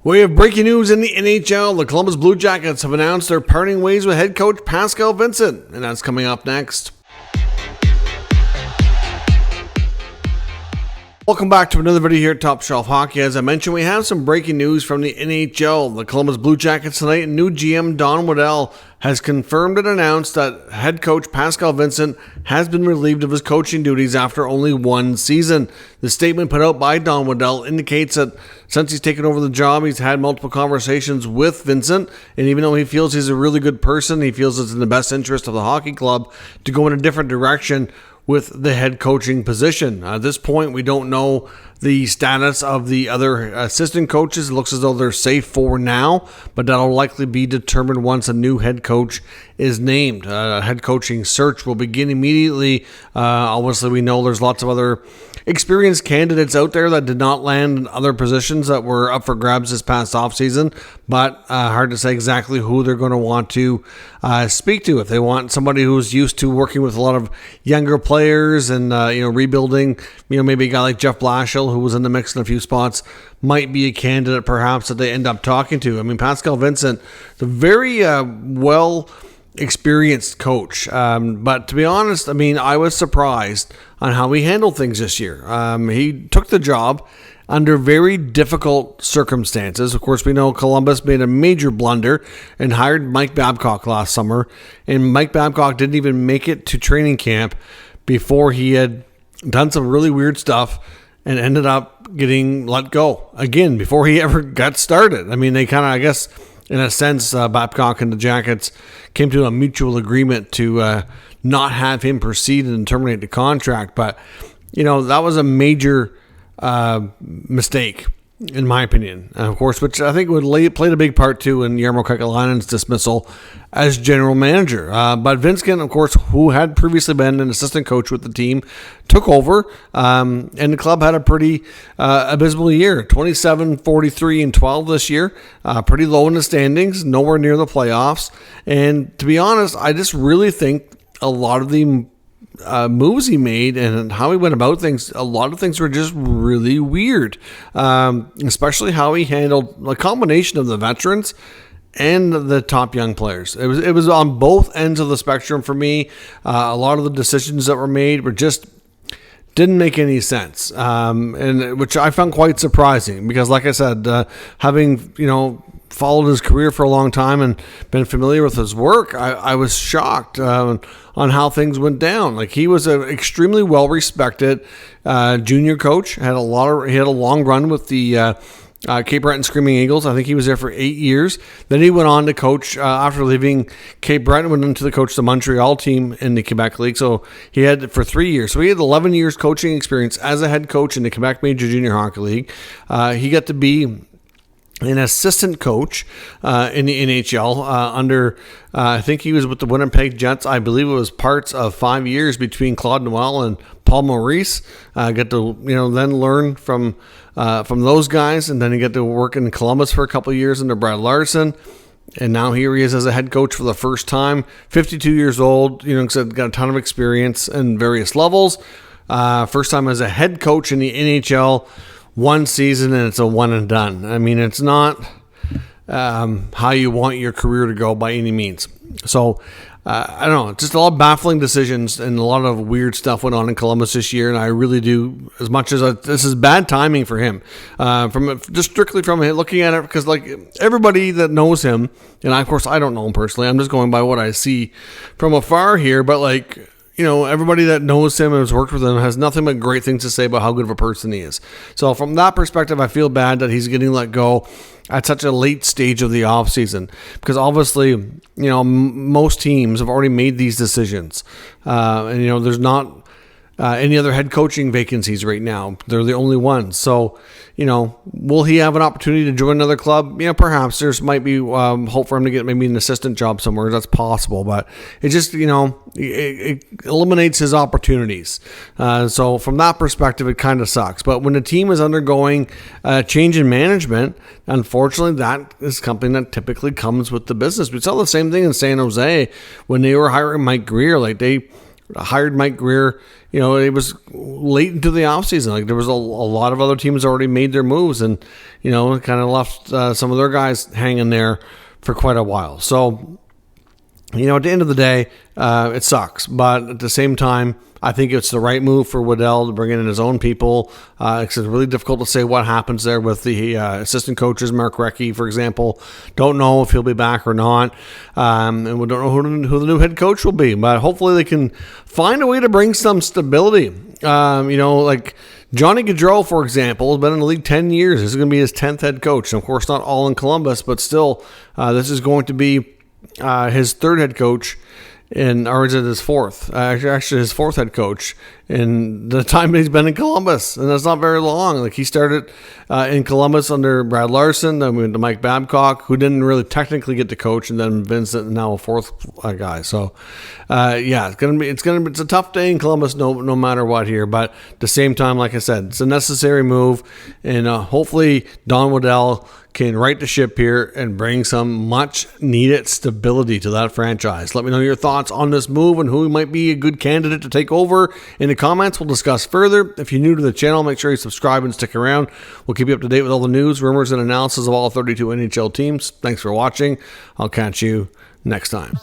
We have breaking news in the NHL. The Columbus Blue Jackets have announced they're parting ways with head coach Pascal Vincent, and that's coming up next. Welcome back to another video here at Top Shelf Hockey. As I mentioned, we have some breaking news from the NHL. The Columbus Blue Jackets tonight, new GM Don Waddell has confirmed and announced that head coach Pascal Vincent has been relieved of his coaching duties after only one season. The statement put out by Don Waddell indicates that since he's taken over the job, he's had multiple conversations with Vincent, and even though he feels he's a really good person, he feels it's in the best interest of the hockey club to go in a different direction with the head coaching position. At this point, we don't know the status of the other assistant coaches. It looks as though they're safe for now, but that'll likely be determined once a new head coach is named. A head coaching search will begin immediately. Obviously, we know there's lots of other experienced candidates out there that did not land in other positions that were up for grabs this past offseason, but hard to say exactly who they're going to want to speak to. If they want somebody who's used to working with a lot of younger players and rebuilding, maybe a guy like Jeff Blashill, who was in the mix in a few spots, might be a candidate perhaps that they end up talking to. I mean, Pascal Vincent, the very experienced coach. But to be honest, I was surprised on how he handled things this year. He took the job under very difficult circumstances. Of course, we know Columbus made a major blunder and hired Mike Babcock last summer. And Mike Babcock didn't even make it to training camp before he had done some really weird stuff and ended up getting let go again before he ever got started. I mean, they kind of, I guess, in a sense, Babcock and the Jackets came to a mutual agreement to not have him proceed and terminate the contract. But, that was a major mistake, in my opinion. And of course, which I think played a big part, too, in Jarmo Kekalainen's dismissal as general manager. But Vincent, of course, who had previously been an assistant coach with the team, took over, and the club had a pretty abysmal year. 27-43-12 this year. Pretty low in the standings, nowhere near the playoffs. And to be honest, I just really think a lot of the moves he made and how he went about things, a lot of things were just really weird. Especially how he handled a combination of the veterans and the top young players. It was on both ends of the spectrum for me. A lot of the decisions that were made were just didn't make any sense, and which I found quite surprising because, like I said, having followed his career for a long time and been familiar with his work, I was shocked on how things went down. Like, he was an extremely well-respected junior coach. He had a long run with the Cape Breton Screaming Eagles. I think he was there for 8 years. Then he went on to coach, after leaving Cape Breton, went on to coach the Montreal team in the Quebec League. So he had for 3 years. So he had 11 years coaching experience as a head coach in the Quebec Major Junior Hockey League. He got to be an assistant coach in the NHL under, I think he was with the Winnipeg Jets. I believe it was parts of 5 years between Claude Noel and Paul Maurice. Get to then learn from those guys, and then he got to work in Columbus for a couple of years under Brad Larson. And now here he is as a head coach for the first time. 52 years old. Got a ton of experience in various levels. First time as a head coach in the NHL. One season, and it's a one and done. I mean, it's not how you want your career to go by any means. So, I don't know. Just a lot of baffling decisions and a lot of weird stuff went on in Columbus this year, and I really do, as much as this is bad timing for him, strictly from looking at it, because like everybody that knows him, and of course I don't know him personally, I'm just going by what I see from afar here, but like, everybody that knows him and has worked with him has nothing but great things to say about how good of a person he is. So from that perspective, I feel bad that he's getting let go at such a late stage of the offseason, because obviously, most teams have already made these decisions. And there's not any other head coaching vacancies right now. They're the only ones. So, will he have an opportunity to join another club? Perhaps there's might be hope for him to get maybe an assistant job somewhere. That's possible, but it just, it eliminates his opportunities. So from that perspective, it kind of sucks. But when the team is undergoing a change in management, unfortunately, that is something that typically comes with the business. We saw the same thing in San Jose when they were hiring Mike Greer. Like, they hired Mike Greer, it was late into the offseason. Like, there was a lot of other teams already made their moves and, kind of left some of their guys hanging there for quite a while. So, at the end of the day, it sucks. But at the same time, I think it's the right move for Waddell to bring in his own people. It's really difficult to say what happens there with the assistant coaches. Mark Recchi, for example, don't know if he'll be back or not. And we don't know who the new head coach will be. But hopefully they can find a way to bring some stability. Like Johnny Gaudreau, for example, has been in the league 10 years. This is going to be his 10th head coach. And of course, not all in Columbus, but still, this is going to be his third head coach. Or is it his fourth? Actually, his fourth head coach in the time he's been in Columbus, and that's not very long. Like, he started in Columbus under Brad Larson, then we went to Mike Babcock, who didn't really technically get to coach, and then Vincent, and now a fourth guy. So, it's a tough day in Columbus, no matter what here. But at the same time, like I said, it's a necessary move, and hopefully Don Waddell can right the ship here and bring some much needed stability to that franchise. Let me know your thoughts on this move and who might be a good candidate to take over in the comments. We'll discuss further. If you're new to the channel, make sure you subscribe and stick around. We'll keep you up to date with all the news, rumors, and analysis of all 32 NHL teams. Thanks for watching. I'll catch you next time.